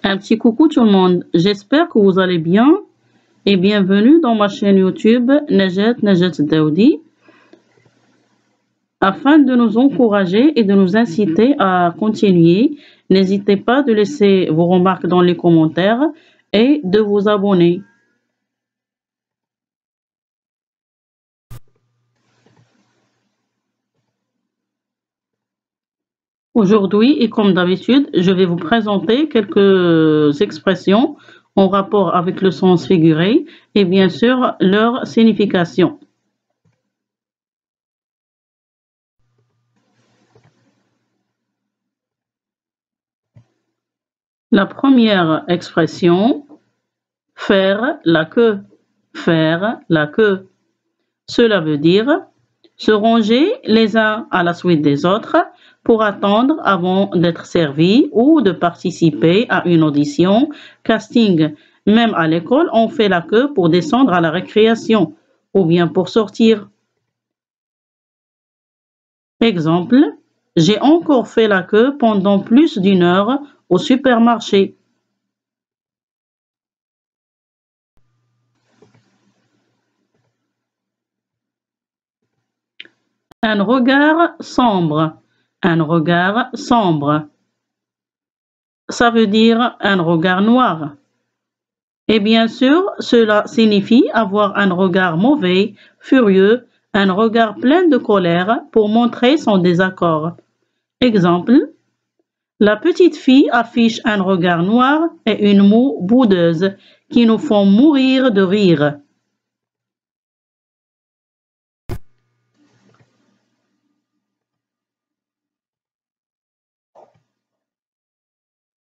Un petit coucou tout le monde, j'espère que vous allez bien et bienvenue dans ma chaîne YouTube Najat Daoudi. Afin de nous encourager et de nous inciter à continuer, n'hésitez pas de laisser vos remarques dans les commentaires et de vous abonner. Aujourd'hui, et comme d'habitude, je vais vous présenter quelques expressions en rapport avec le sens figuré et bien sûr leur signification. La première expression, faire la queue. Faire la queue. Cela veut dire se ranger les uns à la suite des autres pour attendre avant d'être servi ou de participer à une audition, casting. Même à l'école, on fait la queue pour descendre à la récréation ou bien pour sortir. Exemple, j'ai encore fait la queue pendant plus d'une heure au supermarché. Un regard sombre. Un regard sombre. Ça veut dire un regard noir. Et bien sûr, cela signifie avoir un regard mauvais, furieux, un regard plein de colère pour montrer son désaccord. Exemple, la petite fille affiche un regard noir et une moue boudeuse qui nous font mourir de rire.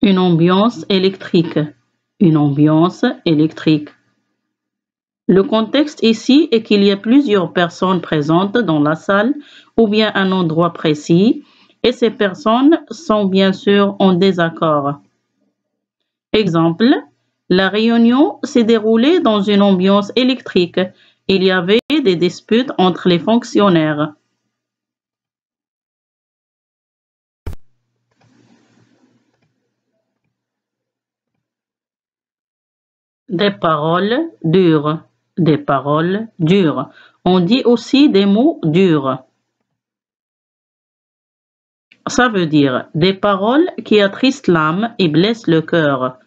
Une ambiance électrique. Une ambiance électrique. Le contexte ici est qu'il y a plusieurs personnes présentes dans la salle ou bien un endroit précis et ces personnes sont bien sûr en désaccord. Exemple, la réunion s'est déroulée dans une ambiance électrique. Il y avait des disputes entre les fonctionnaires. Des paroles dures. Des paroles dures. On dit aussi des mots durs. Ça veut dire des paroles qui attristent l'âme et blessent le cœur.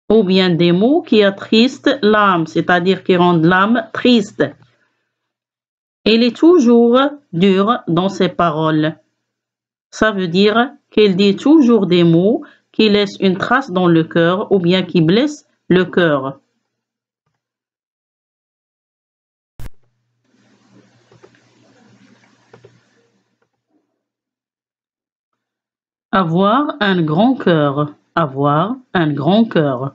Ou bien des mots qui attristent l'âme, c'est-à-dire qui rendent l'âme triste. Il est toujours dur dans ses paroles. Ça veut dire qu'il dit toujours des mots qui laissent une trace dans le cœur ou bien qui blessent le cœur. Avoir un grand cœur. Avoir un grand cœur.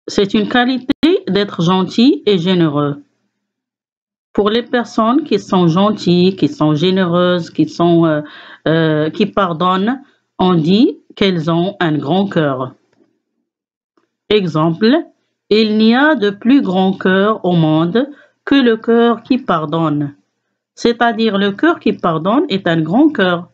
C'est une qualité d'être gentil et généreux. Pour les personnes qui sont gentilles, qui sont généreuses, qui pardonnent, on dit qu'elles ont un grand cœur. Exemple, il n'y a de plus grand cœur au monde que le cœur qui pardonne. C'est-à-dire le cœur qui pardonne est un grand cœur.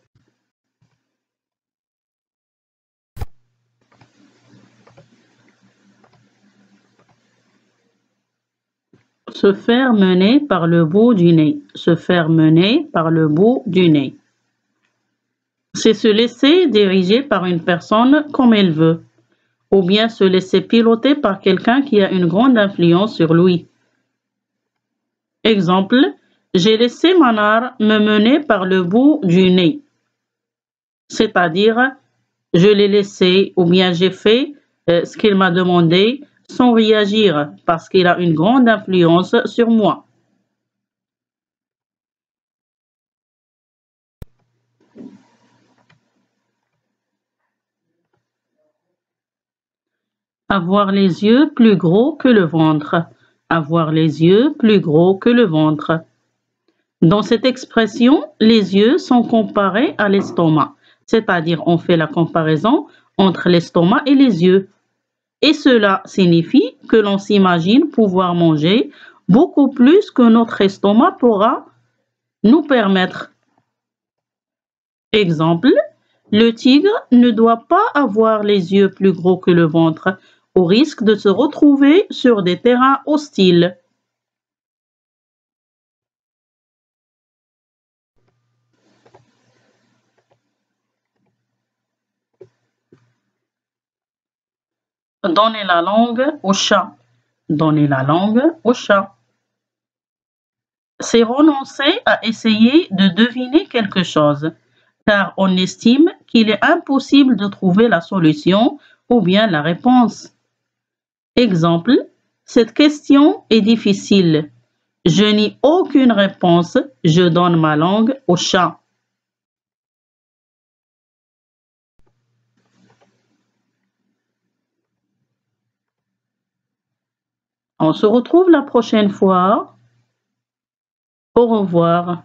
Se faire mener par le bout du nez. Se faire mener par le bout du nez. C'est se laisser diriger par une personne comme elle veut, ou bien se laisser piloter par quelqu'un qui a une grande influence sur lui. Exemple, j'ai laissé Manar me mener par le bout du nez. C'est-à-dire, je l'ai laissé ou bien j'ai fait ce qu'il m'a demandé sans réagir parce qu'il a une grande influence sur moi. Avoir les yeux plus gros que le ventre. Avoir les yeux plus gros que le ventre. Dans cette expression, les yeux sont comparés à l'estomac, c'est-à-dire on fait la comparaison entre l'estomac et les yeux. Et cela signifie que l'on s'imagine pouvoir manger beaucoup plus que notre estomac pourra nous permettre. Exemple, Le tigre ne doit pas avoir les yeux plus gros que le ventre, au risque de se retrouver sur des terrains hostiles. Donner la langue au chat. Donner la langue au chat. C'est renoncer à essayer de deviner quelque chose, car on estime qu'il est impossible de trouver la solution ou bien la réponse. Exemple, cette question est difficile. Je n'ai aucune réponse, je donne ma langue au chat. On se retrouve la prochaine fois. Au revoir.